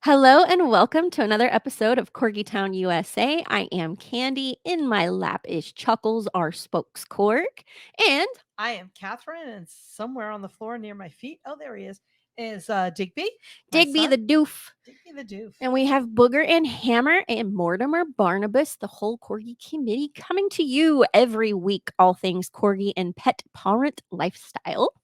Hello and welcome to another episode of Corgi Town USA. I am Candy. In my lap is Chuckles, our spokescorg. And I am Catherine, and somewhere on the floor near my feet, oh, there he is Digby. Digby the Doof. Digby the Doof. And we have Booger and Hammer and Mortimer Barnabas, the whole Corgi committee, coming to you every week, all things Corgi and pet parent lifestyle.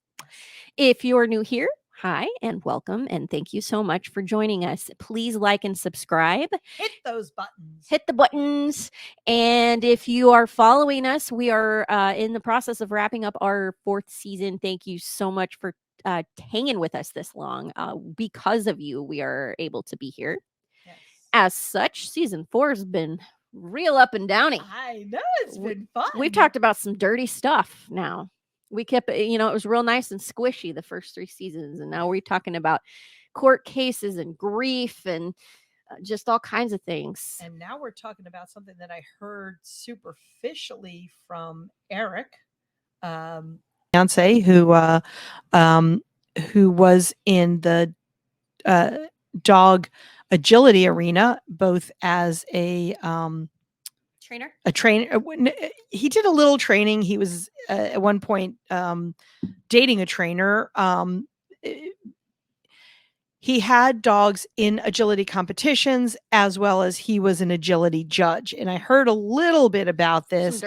If you're new here, hi and welcome, and thank you so much for joining us. Please like and subscribe. Hit those buttons. Hit the buttons. And if you are following us, we are in the process of wrapping up our 4th season. Thank you so much for hanging with us this long. Because of you, we are able to be here. Yes. As such, season 4 has been real up and downy. I know, it's been fun. We've talked about some dirty stuff now. We kept, it was real nice and squishy the first 3 seasons. And now we're talking about court cases and grief and just all kinds of things. And now we're talking about something that I heard superficially from Eric, fiance, who was in the dog agility arena, both as a trainer. He did a little training. He was at one point dating a trainer. He had dogs in agility competitions, as well as he was an agility judge. And I heard a little bit about this,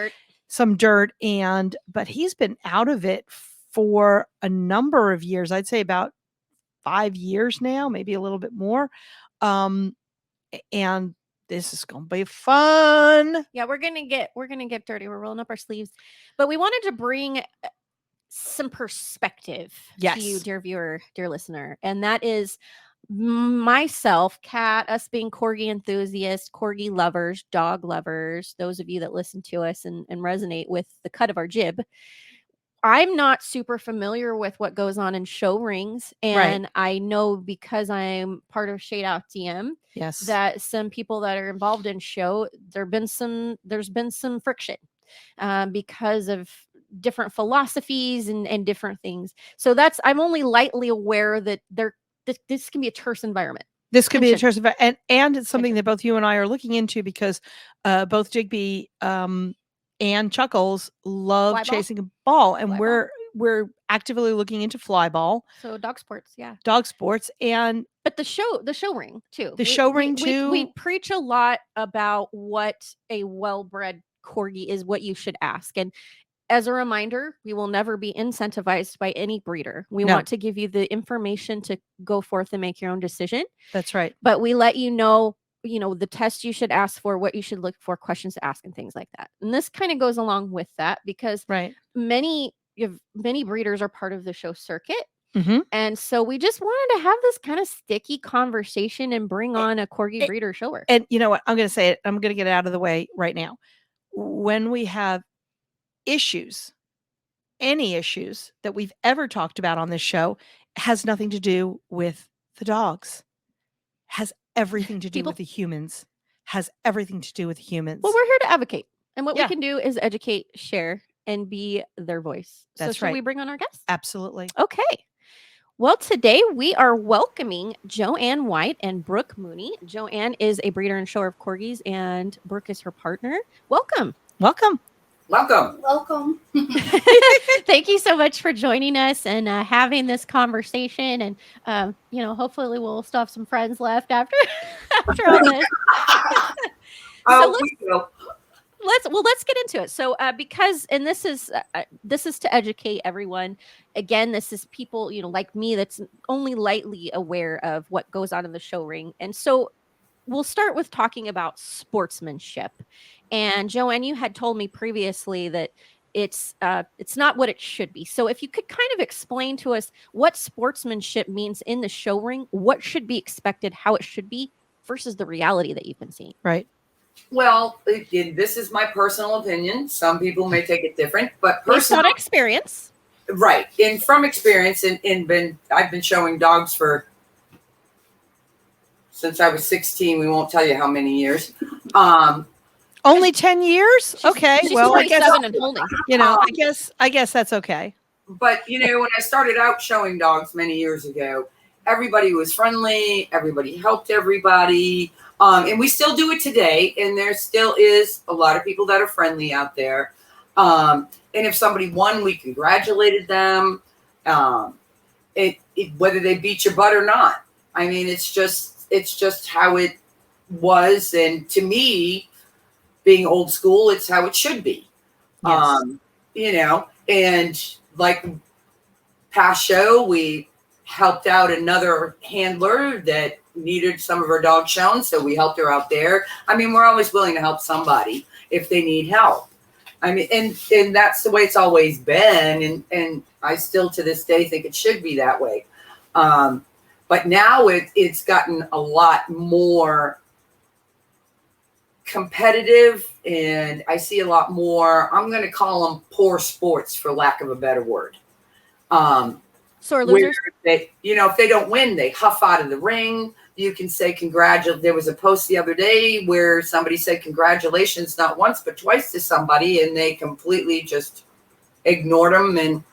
some dirt, but he's been out of it for a number of years. I'd say about 5 years now, maybe a little bit more. And this is going to be fun. Yeah, we're going to get dirty. We're rolling up our sleeves. But we wanted to bring some perspective to you, dear viewer, dear listener. And that is myself, Kat, us being Corgi enthusiasts, Corgi lovers, dog lovers, those of you that listen to us and resonate with the cut of our jib. I'm not super familiar with what goes on in show rings. And I know because I'm part of Shade Out DM, that some people that are involved in show, there's been some friction because of different philosophies and different things. So I'm only lightly aware that this can be a terse environment. This could be a terse environment. And it's something that both you and I are looking into because both Digby and Chuckles love chasing a ball, and we're actively looking into fly ball. So dog sports, but the show ring too. We preach a lot about what a well-bred Corgi is, what you should ask. And as a reminder, we will never be incentivized by any breeder. We want to give you the information to go forth and make your own decision. That's right. But we let you know the test you should ask for, what you should look for, questions to ask, and things like that. And this kind of goes along with that because many breeders are part of the show circuit. Mm-hmm. And so we just wanted to have this kind of sticky conversation and bring on a Corgi breeder shower. And you know what? I'm going to say it. I'm going to get it out of the way right now. When we have any issues that we've ever talked about on this show, has nothing to do with the dogs. Has everything to do with the humans. Has everything to do with humans. Well, we're here to advocate. And what we can do is educate, share, and be their voice. That's so should we bring on our guests? Absolutely. Okay. Well, today we are welcoming Joanne White and Brooke Mooney. Joanne is a breeder and shower of Corgis, and Brooke is her partner. Welcome. Thank you so much for joining us and having this conversation. And hopefully we'll still have some friends left after all this. Let's get into it. So because this is to educate everyone. Again, this is people like me that's only lightly aware of what goes on in the show ring. And so we'll start with talking about sportsmanship. And Joanne, you had told me previously that it's not what it should be. So if you could kind of explain to us what sportsmanship means in the show ring, what should be expected, how it should be versus the reality that you've been seeing. Right. Well, this is my personal opinion. Some people may take it different, but based on experience. Right. And from experience, I've been showing dogs since I was 16. We won't tell you how many years. Only 10 years? Okay. She's 27 and holding. I guess that's okay. But when I started out showing dogs many years ago, everybody was friendly. Everybody helped everybody. And we still do it today. And there still is a lot of people that are friendly out there. And if somebody won, we congratulated them. Whether they beat your butt or not. I mean, it's just how it was. And to me, being old school, it's how it should be. Yes. You know, and like past show, we helped out another handler that needed some of her dogs shown. So we helped her out there. I mean, we're always willing to help somebody if they need help. I mean, and that's the way it's always been. And I still to this day think it should be that way. But now it's gotten a lot more competitive, and I see a lot more, I'm going to call them poor sports for lack of a better word. Sore losers. They, you know, if they don't win, they huff out of the ring. You can say congratulations. There was a post the other day where somebody said congratulations, not once, but twice to somebody, and they completely just ignored them and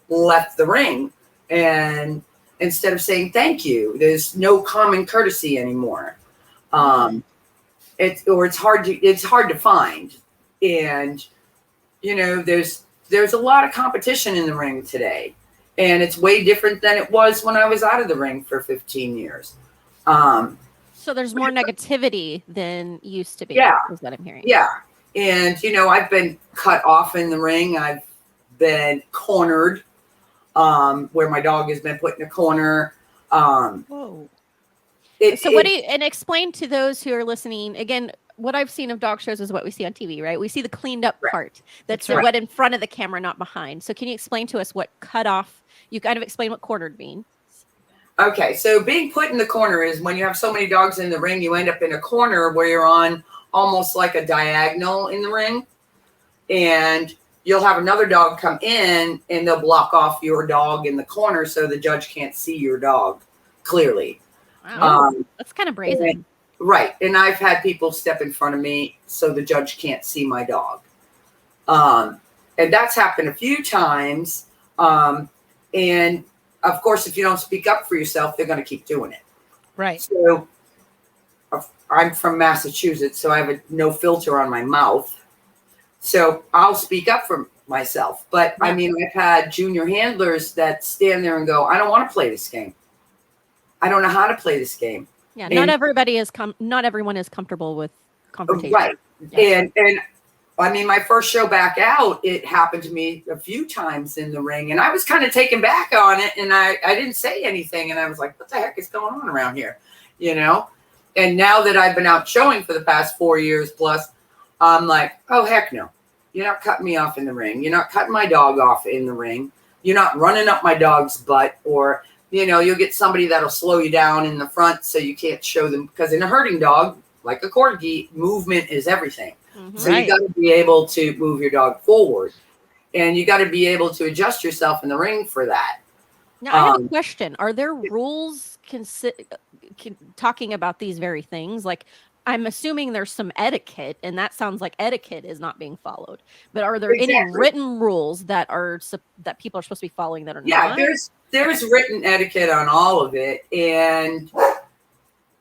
left the ring. And instead of saying thank you, there's no common courtesy anymore. It's hard to find. And, you know, there's a lot of competition in the ring today. And it's way different than it was when I was out of the ring for 15 years. So there's more negativity than used to be. Yeah. Is what I'm hearing. Yeah. And, you know, I've been cut off in the ring. I've been cornered, where my dog has been put in a corner. Whoa. And explain to those who are listening, again, what I've seen of dog shows is what we see on TV, right? We see the cleaned up part. That's what in front of the camera, not behind. So can you explain to us what cut off, you kind of explain what cornered means? Okay. So being put in the corner is when you have so many dogs in the ring, you end up in a corner where you're on almost like a diagonal in the ring. And you'll have another dog come in and they'll block off your dog in the corner so the judge can't see your dog clearly. Wow. That's kind of brazen. Right. And I've had people step in front of me so the judge can't see my dog. And that's happened a few times. And of course, if you don't speak up for yourself, they're going to keep doing it. Right. So I'm from Massachusetts, so I have no filter on my mouth. So I'll speak up for myself. But I mean, I've had junior handlers that stand there and go, I don't want to play this game. I don't know how to play this game. Yeah, not everyone is comfortable with confrontation. Right. Yeah. And I mean, my first show back out, it happened to me a few times in the ring, and I was kind of taken back on it, and I didn't say anything, and I was like, what the heck is going on around here? You know? And now that I've been out showing for the past 4 years plus, I'm like, oh, heck no. You're not cutting me off in the ring. You're not cutting my dog off in the ring. You're not running up my dog's butt, or you know, you'll get somebody that'll slow you down in the front so you can't show them. Because in a herding dog, like a Corgi, movement is everything. Mm-hmm. So you got to be able to move your dog forward. And you got to be able to adjust yourself in the ring for that. Now, I have a question. Are there rules talking about these very things? Like, I'm assuming there's some etiquette, and that sounds like etiquette is not being followed. But are there any written rules that people are supposed to be following that are not? Yeah, there's written etiquette on all of it, and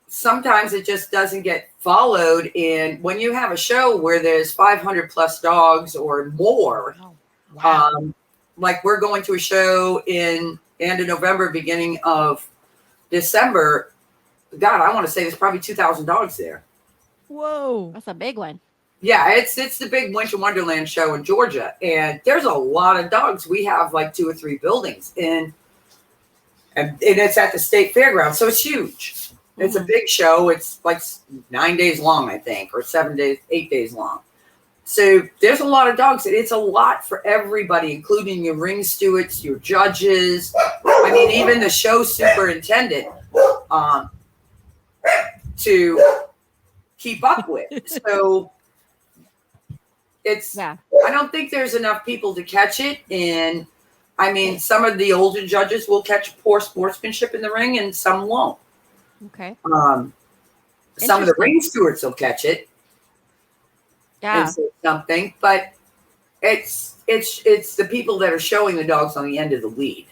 sometimes it just doesn't get followed. And when you have a show where there's 500 plus dogs or more, like we're going to a show in end of November, beginning of December. God, I want to say there's probably 2,000 dogs there. Whoa, that's a big one. Yeah, it's the big Winter Wonderland show in Georgia, and there's a lot of dogs. We have like 2 or 3 buildings, and it's at the state fairground, so it's huge. Mm-hmm. It's a big show. It's like 9 days long, I think, or 8 days long. So there's a lot of dogs, and it's a lot for everybody, including your ring stewards, your judges. I mean, even the show superintendent to keep up with. So I don't think there's enough people to catch it. And I mean, some of the older judges will catch poor sportsmanship in the ring and some won't. Okay. Some of the ring stewards will catch it. Yeah. And say something, but it's the people that are showing the dogs on the end of the lead.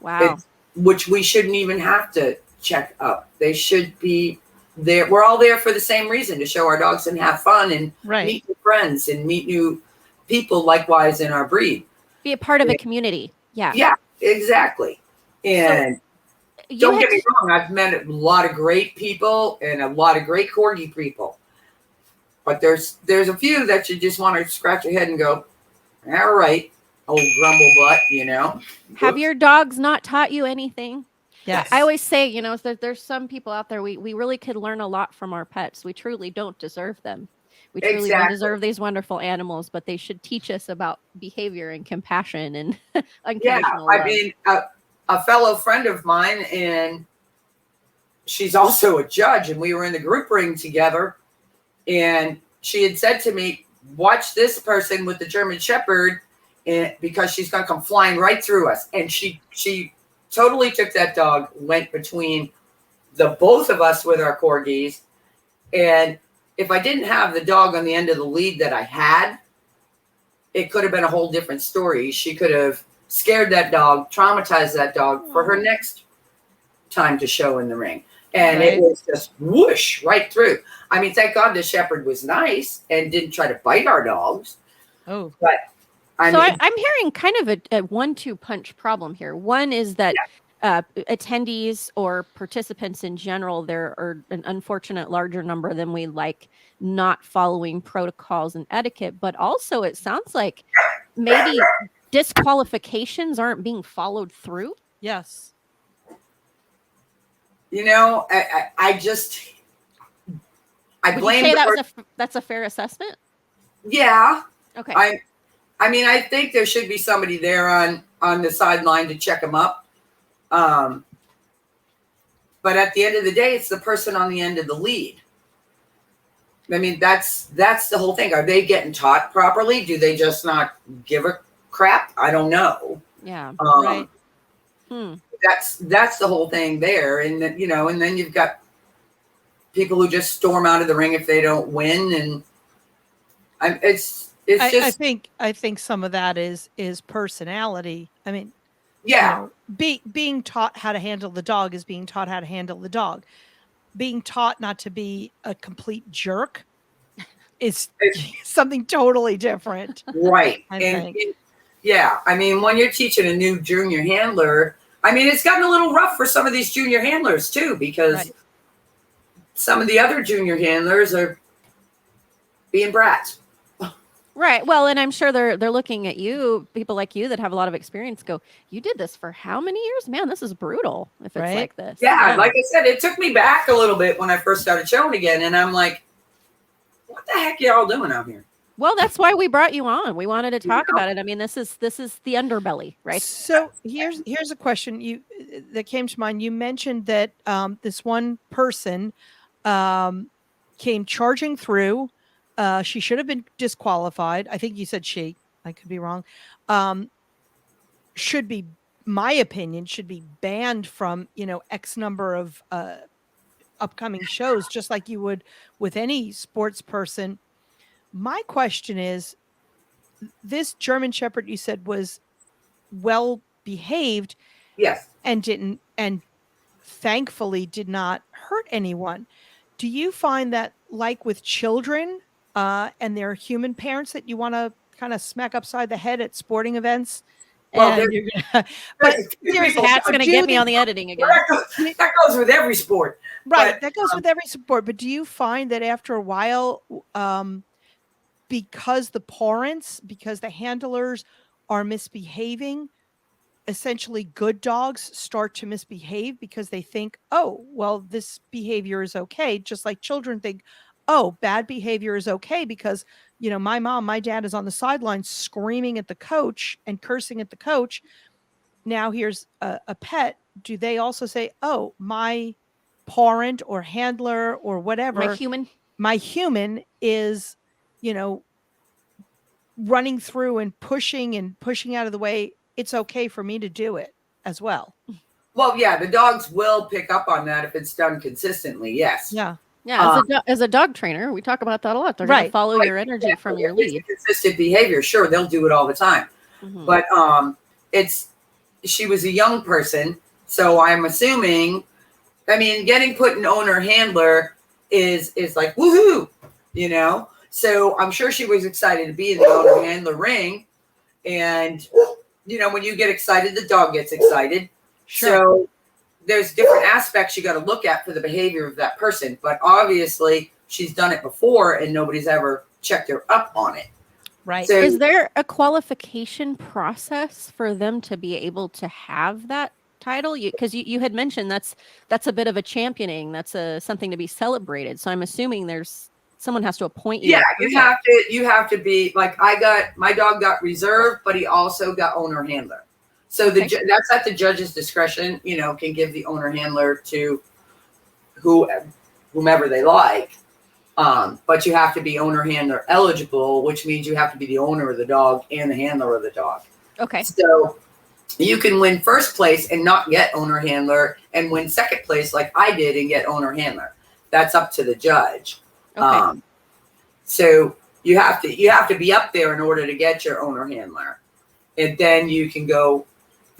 Wow. which we shouldn't even have to check up. They should be there. We're all there for the same reason, to show our dogs and have fun and meet new friends and meet new people likewise in our breed. Be a part of a community. Yeah. Yeah, exactly. And don't get me wrong, I've met a lot of great people and a lot of great Corgi people. But there's a few that you just want to scratch your head and go, all right, old grumble butt, you know. Have your dogs not taught you anything? Yes. I always say, you know, there's some people out there, we really could learn a lot from our pets. We truly don't deserve them. We truly don't deserve these wonderful animals, but they should teach us about behavior and compassion and unconditional love. I mean, a fellow friend of mine, and she's also a judge, and we were in the group ring together, and she had said to me, watch this person with the German Shepherd, and because she's going to come flying right through us. And she totally took that dog, went between the both of us with our Corgis. And if I didn't have the dog on the end of the lead that I had, it could have been a whole different story. She could have scared that dog, traumatized that dog for her next time to show in the ring. And it was just whoosh right through. I mean, thank God the Shepherd was nice and didn't try to bite our dogs. Oh, but I'm hearing kind of a 1-2 punch problem here. One is that attendees or participants in general, there are an unfortunate larger number than we like not following protocols and etiquette. But also, it sounds like maybe disqualifications aren't being followed through. Yes. You know, I blame. Would you say that's a fair assessment? Yeah. Okay. I mean, I think there should be somebody there on the sideline to check them up. But at the end of the day, it's the person on the end of the lead. I mean, that's the whole thing. Are they getting taught properly? Do they just not give a crap? I don't know. Yeah. Right. That's the whole thing there. And then, you know, and then you've got people who just storm out of the ring if they don't win. And I think some of that is personality. I mean, yeah, you know, being taught how to handle the dog is being taught how to handle the dog. Being taught not to be a complete jerk is something totally different. Right. Yeah. I mean, when you're teaching a new junior handler, I mean, it's gotten a little rough for some of these junior handlers too, because some of the other junior handlers are being brats. Right. Well, and I'm sure they're looking at you, people like you that have a lot of experience, go, you did this for how many years? Man, this is brutal if it's like this. Yeah, like I said, it took me back a little bit when I first started showing again. And I'm like, what the heck y'all doing out here? Well, that's why we brought you on. We wanted to talk about it. I mean, this is the underbelly, right? So here's a question that came to mind. You mentioned that this one person came charging through. She should have been disqualified. I think you said she. I could be wrong. Should be, my opinion, should be banned from, you know, X number of upcoming shows, just like you would with any sports person. My question is, this German Shepherd you said was well behaved, yes, and thankfully did not hurt anyone. Do you find that, like with children and their human parents, that you want to kind of smack upside the head at sporting events? Well, but Pat's going to get me on the editing again. That goes with every sport. Right. That goes with every sport. But do you find that after a while, because the pawrents, because the handlers are misbehaving, essentially good dogs start to misbehave because they think, oh, well, this behavior is okay. Just like children think, oh, bad behavior is okay because, you know, my dad is on the sideline screaming at the coach and cursing at the coach. Now here's a pet. Do they also say, oh, my pawrent or handler or whatever, my human is, you know, running through and pushing out of the way, it's okay for me to do it as well? Well, yeah, the dogs will pick up on that if it's done consistently. Yes. Yeah. Yeah. As a dog trainer, we talk about that a lot. They're going to follow your energy from your lead. Consistent behavior. Sure. They'll do it all the time. Mm-hmm. But she was a young person So I'm assuming, I mean, getting put in owner handler is like, woohoo, you know? So I'm sure she was excited to be in the owner handler ring. And, you know, when you get excited, the dog gets excited. Sure. So there's different aspects you got to look at for the behavior of that person. But obviously she's done it before and nobody's ever checked her up on it. Right. So, is there a qualification process for them to be able to have that title? Because you had mentioned that's a bit of a championing. That's something to be celebrated. So I'm assuming someone has to appoint you. Yeah, you have to be like, my dog got reserve, but he also got owner handler. So that's at the judge's discretion, you know, can give the owner handler to whomever they like. But you have to be owner handler eligible, which means you have to be the owner of the dog and the handler of the dog. Okay. So you can win first place and not get owner handler, and win second place like I did and get owner handler. That's up to the judge. Okay. So you have to be up there in order to get your owner handler, and then you can go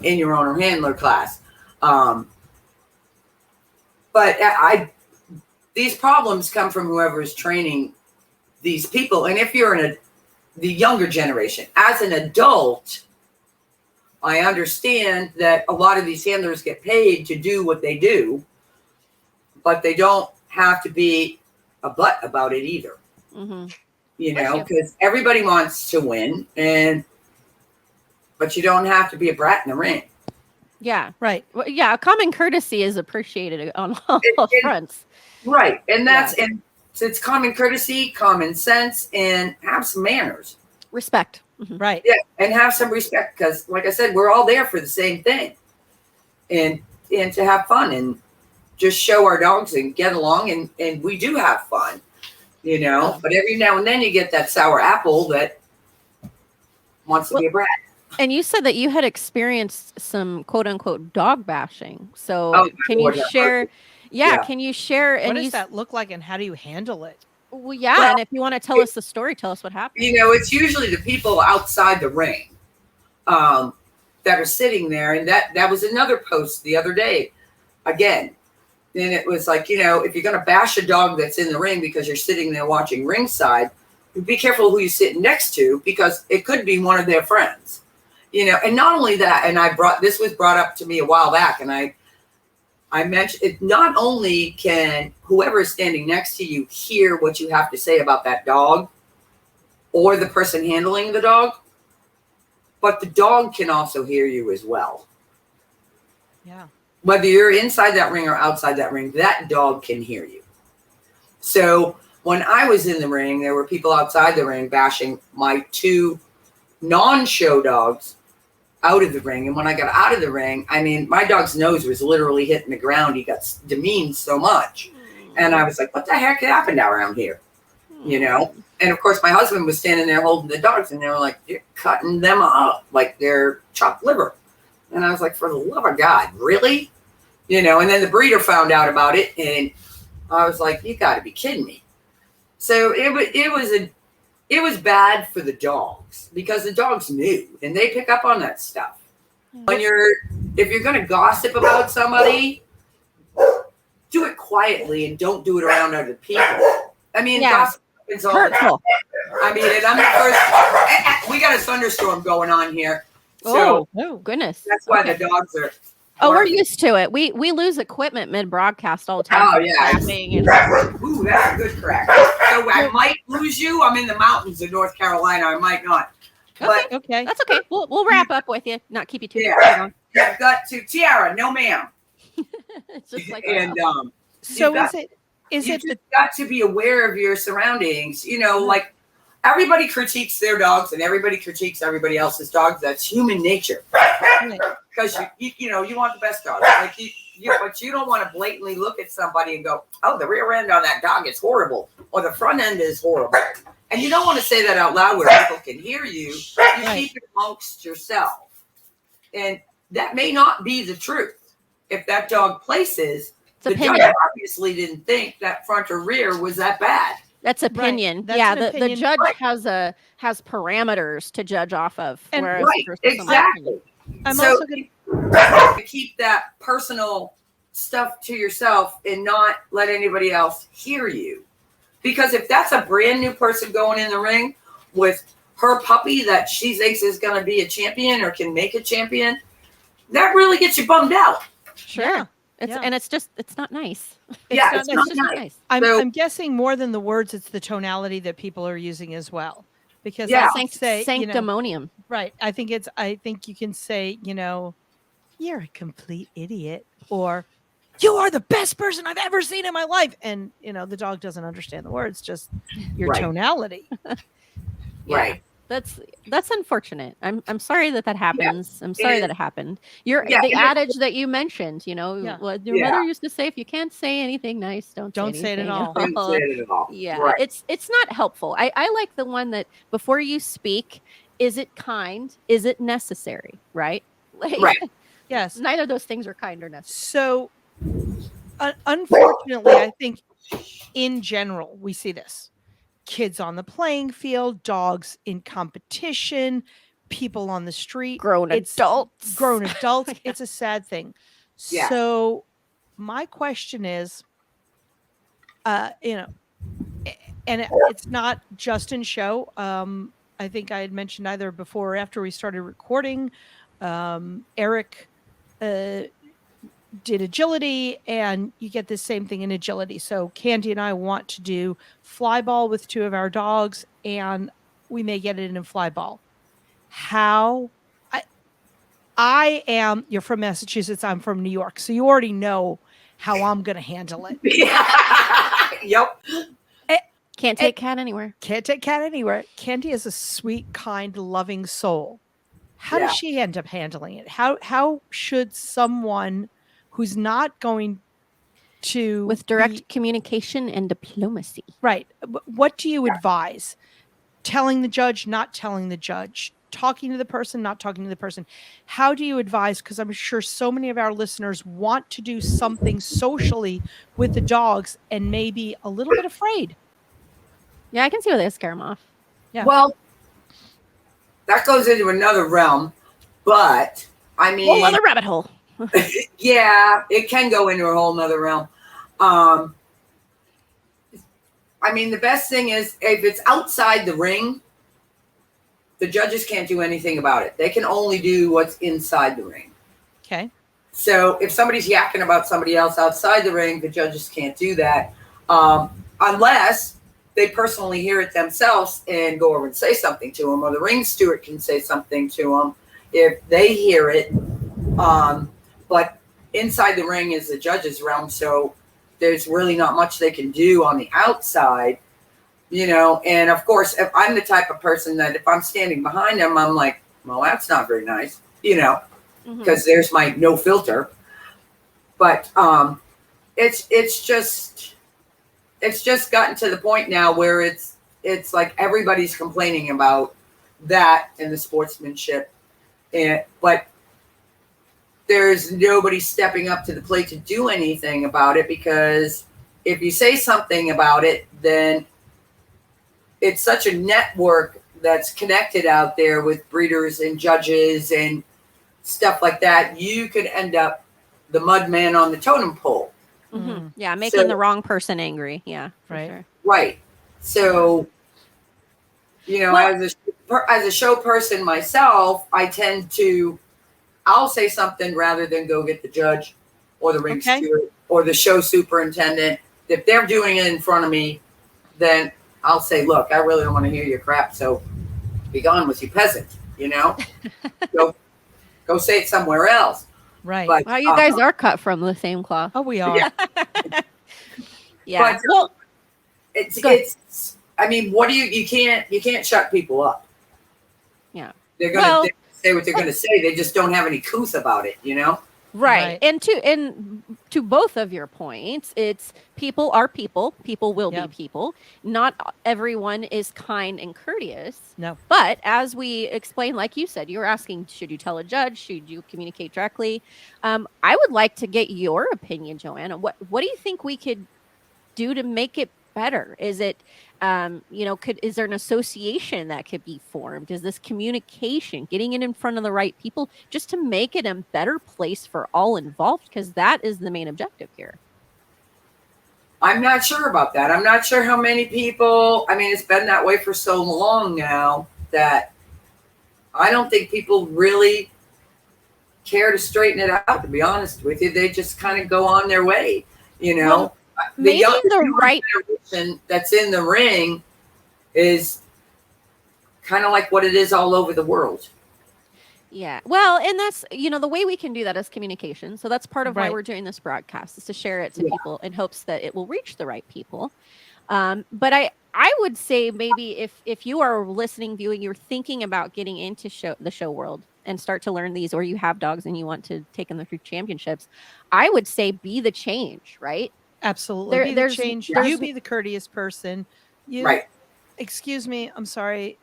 in your owner handler class. But these problems come from whoever is training these people. And if you're in the younger generation, as an adult, I understand that a lot of these handlers get paid to do what they do, but they don't have to be a butt about it either. Mm-hmm. You know, because everybody wants to win, but you don't have to be a brat in the ring. Yeah, right. Well, yeah, common courtesy is appreciated on all fronts. Right. And and it's common courtesy, common sense, and have some manners. Respect. Mm-hmm. Right. Yeah. And have some respect, because like I said, we're all there for the same thing. And to have fun and just show our dogs and get along, and we do have fun, you know. But every now and then you get that sour apple that wants to be a brat. And you said that you had experienced some quote unquote dog bashing. So can you share? Yeah, can you share? What does that look like, and how do you handle it? Well, and if you want to tell us the story, tell us what happened. You know, it's usually the people outside the ring that are sitting there, and that was another post the other day. Again, and it was like, you know, if you're going to bash a dog that's in the ring because you're sitting there watching ringside, be careful who you're sitting next to, because it could be one of their friends. You know, and not only that, and this was brought up to me a while back, and I mentioned it. Not only can whoever is standing next to you hear what you have to say about that dog or the person handling the dog, but the dog can also hear you as well. Yeah. Whether you're inside that ring or outside that ring, that dog can hear you. So when I was in the ring, there were people outside the ring bashing my two non-show dogs out of the ring. And when I got out of the ring, I mean, my dog's nose was literally hitting the ground. He got demeaned so much. And I was like, what the heck happened around here? You know? And of course, my husband was standing there holding the dogs, and they were like, you're cutting them up like they're chopped liver. And I was like, for the love of God, really? You know, and then the breeder found out about it, and I was like, you got to be kidding me. So it was bad for the dogs, because the dogs knew, and they pick up on that stuff. If you're going to gossip about somebody, do it quietly and don't do it around other people. I mean, gossip is all hurtful. I mean, and I'm the first. We got a thunderstorm going on here. So oh goodness. That's why the dogs are. Oh, we're used to it. We lose equipment mid-broadcast all the time. Oh, yeah. Ooh, that's a good crack. So I might lose you. I'm in the mountains of North Carolina. I might not. But okay. That's okay. We'll wrap up with you. Not keep you too long. I've got to Tiara. No, ma'am. It's just like so you got to be aware of your surroundings. You know, like everybody critiques their dogs and everybody critiques everybody else's dogs. That's human nature. Because you know, you want the best dog. Like but you don't want to blatantly look at somebody and go, oh, the rear end on that dog is horrible, or the front end is horrible. And you don't want to say that out loud where people can hear you. You keep it amongst yourself. And that may not be the truth. If that dog places, the judge obviously didn't think that front or rear was that bad. That's opinion. Right. That's the judge has parameters to judge off of. And exactly. I'm also going keep that personal stuff to yourself and not let anybody else hear you. Because if that's a brand new person going in the ring with her puppy that she thinks is going to be a champion or can make a champion, that really gets you bummed out. Sure. Yeah. And it's not nice. It's not nice. I'm guessing more than the words, it's the tonality that people are using as well. Because I think sanctimonium. Right. I think you can say, you're a complete idiot, or you are the best person I've ever seen in my life. And, the dog doesn't understand the words, just your tonality. Right. That's unfortunate. I'm sorry that happens. I'm sorry that it happened. The adage that you mentioned, what your mother used to say, if you can't say anything nice, don't say it at all. Don't say it at all. Yeah. Right. It's not helpful. I like the one that before you speak, is it kind? Is it necessary? Right? Right. Yes. Neither of those things are kind or necessary. So unfortunately, I think in general, we see this. Kids on the playing field, dogs in competition, people on the street, grown adults. It's a sad thing. Yeah. So my question is, and it's not just in show. I think I had mentioned either before or after we started recording, Eric did agility, and you get the same thing in agility. So Candy and I want to do fly ball with two of our dogs, and we may get it in fly ball. You're from Massachusetts, I'm from New York, so you already know how I'm going to handle it. Yep. Can't take cat anywhere. Candy is a sweet, kind, loving soul. How does she end up handling it? How should someone who's not going to... With direct communication and diplomacy. Right. What do you advise? Telling the judge, not telling the judge? Talking to the person, not talking to the person? How do you advise? Because I'm sure so many of our listeners want to do something socially with the dogs and maybe a little bit afraid. Yeah, I can see why they scare them off. Yeah. Well, that goes into another realm, but I mean... Whole other rabbit hole. Yeah, it can go into a whole nother realm. I mean, the best thing is if it's outside the ring, the judges can't do anything about it. They can only do what's inside the ring. Okay. So if somebody's yakking about somebody else outside the ring, the judges can't do that unless they personally hear it themselves and go over and say something to them, or the ring steward can say something to them if they hear it. But inside the ring is the judge's realm, so there's really not much they can do on the outside, and of course, if I'm the type of person that if I'm standing behind them, I'm like, well, that's not very nice, because there's my no filter. But it's just gotten to the point now where it's like everybody's complaining about that and the sportsmanship, but there's nobody stepping up to the plate to do anything about it, because if you say something about it, then it's such a network that's connected out there with breeders and judges and stuff like that. You could end up the mud man on the totem pole. Mm-hmm. Yeah, making the wrong person angry. Yeah, right. Sure. Right. So, as a show person myself, I tend to... I'll say something rather than go get the judge or the ring steward or the show superintendent. If they're doing it in front of me, then I'll say, look, I really don't want to hear your crap, so be gone with you, peasant, Go say it somewhere else. Right. But, wow, you guys are cut from the same cloth. Oh, we are. Yeah. Yeah. But, well, it's I mean, what do you can't shut people up. Yeah. They're going to say what they're going to say. They just don't have any couth about it, Right. And to both of your points, it's people are people. People will be people. Not everyone is kind and courteous. No. But as we explained, like you said, you were asking, should you tell a judge? Should you communicate directly? I would like to get your opinion, Joanne. What do you think we could do to make it better? Is it, is there an association that could be formed? Is this communication, getting it in front of the right people, just to make it a better place for all involved? Because that is the main objective here. I'm not sure about that. I'm not sure how many people, I mean, it's been that way for so long now that I don't think people really care to straighten it out, to be honest with you. They just kind of go on their way, Well, maybe the right generation that's in the ring is kind of like what it is all over the world. Yeah. Well, and that's, the way we can do that is communication. So that's part of why we're doing this broadcast, is to share it to people in hopes that it will reach the right people. But I would say maybe if you are listening, viewing, you're thinking about getting into the show world and start to learn these, or you have dogs and you want to take them through championships, I would say be the change, right? Absolutely. Be the change. You be the courteous person. Right. Excuse me. I'm sorry.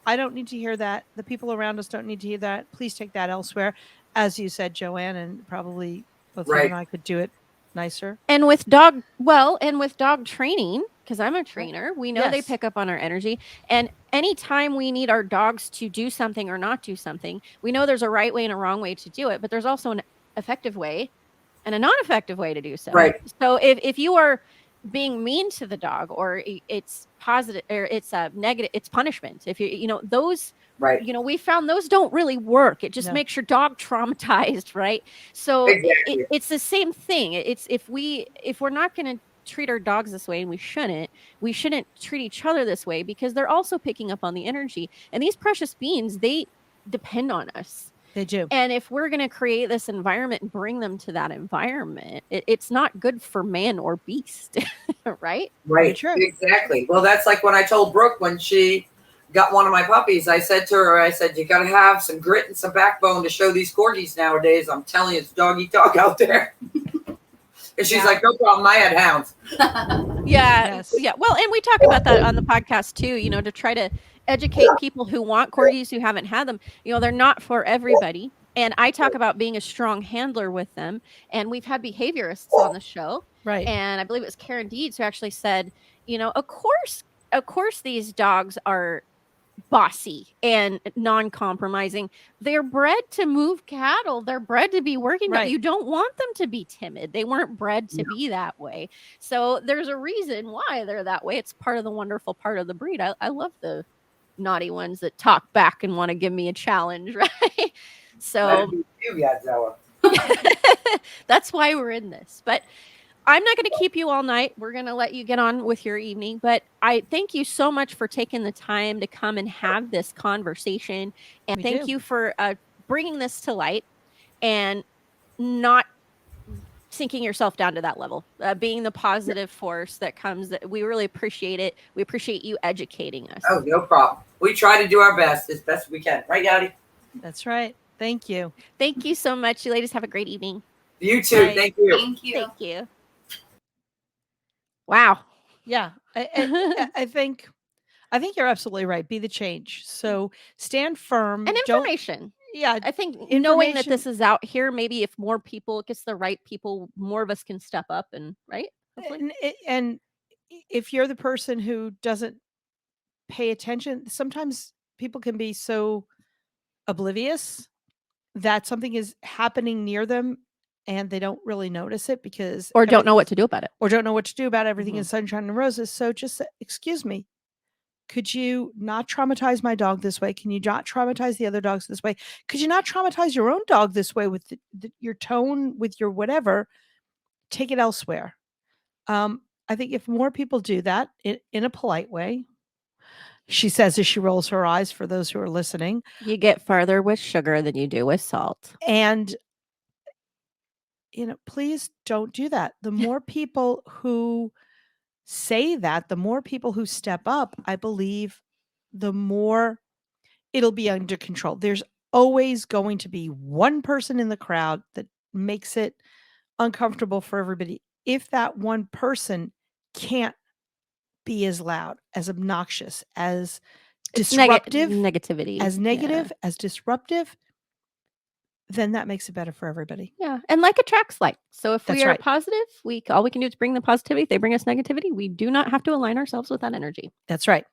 I don't need to hear that. The people around us don't need to hear that. Please take that elsewhere. As you said, Joanne, and probably both you and I could do it nicer. And with dog training, because I'm a trainer, we know they pick up on our energy. And anytime we need our dogs to do something or not do something, we know there's a right way and a wrong way to do it, but there's also an effective way and a non-effective way to do so. Right. So if you are being mean to the dog, or it's positive, or it's negative, it's punishment. If those, we found those don't really work. It just makes your dog traumatized, right? So it's the same thing. It's if we're not going to treat our dogs this way, and we shouldn't treat each other this way, because they're also picking up on the energy, and these precious beings, they depend on us. They do. And if we're going to create this environment and bring them to that environment, it's not good for man or beast, right? Right. True. Exactly. Well, that's like when I told Brooke when she got one of my puppies, I said to her, you got to have some grit and some backbone to show these corgis nowadays. I'm telling you, it's dog eat dog out there. And she's like, no problem. I had hounds. Yeah. Well, and we talk about that on the podcast too, to try to educate people who want corgis, who haven't had them. They're not for everybody. And I talk about being a strong handler with them. And we've had behaviorists on the show. Right. And I believe it was Karen Deeds who actually said, of course these dogs are bossy and non-compromising. They're bred to move cattle. They're bred to be working. Right. You don't want them to be timid. They weren't bred to be that way. So there's a reason why they're that way. It's part of the wonderful part of the breed. I love the naughty ones that talk back and want to give me a challenge, right? So that's why we're in this. But I'm not going to keep you all night. We're going to let you get on with your evening. But I thank you so much for taking the time to come and have this conversation. And thank you for bringing this to light and not sinking yourself down to that level, being the positive force that comes. That we really appreciate it. We appreciate you educating us. Oh, no problem. We try to do our best as best we can. Right, Yadi? That's right. Thank you. Thank you so much. You ladies have a great evening. You too. Bye. Thank you. Thank you. Thank you. Wow. Yeah. I think you're absolutely right. Be the change. So stand firm. And information. I think knowing that this is out here, maybe if more people, it gets the right people, more of us can step up and right. And if you're the person who doesn't pay attention, sometimes people can be so oblivious that something is happening near them and they don't really notice it because or don't know what to do about it. Everything is sunshine and roses. So just excuse me. Could you not traumatize my dog this way? Can you not traumatize the other dogs this way? Could you not traumatize your own dog this way with your tone, with your whatever? Take it elsewhere. I think if more people do that in a polite way, she says as she rolls her eyes for those who are listening. You get farther with sugar than you do with salt. And, please don't do that. The more people who say that, the more people who step up, I believe, the more it'll be under control. There's always going to be one person in the crowd that makes it uncomfortable for everybody. If that one person can't be as loud, as obnoxious, as disruptive, negativity, as negative, as disruptive, then that makes it better for everybody. Yeah. And like attracts like. So if That's we are right. positive, all we can do is bring the positivity. If they bring us negativity, we do not have to align ourselves with that energy. That's right.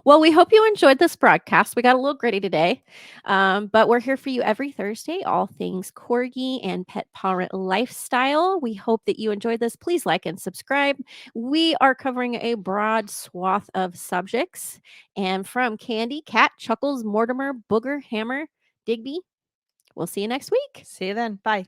Well, we hope you enjoyed this broadcast. We got a little gritty today, but we're here for you every Thursday, all things Corgi and pet parent lifestyle. We hope that you enjoyed this. Please like and subscribe. We are covering a broad swath of subjects, and from Candy, Cat, Chuckles, Mortimer, Booger, Hammer, Digby. We'll see you next week. See you then. Bye.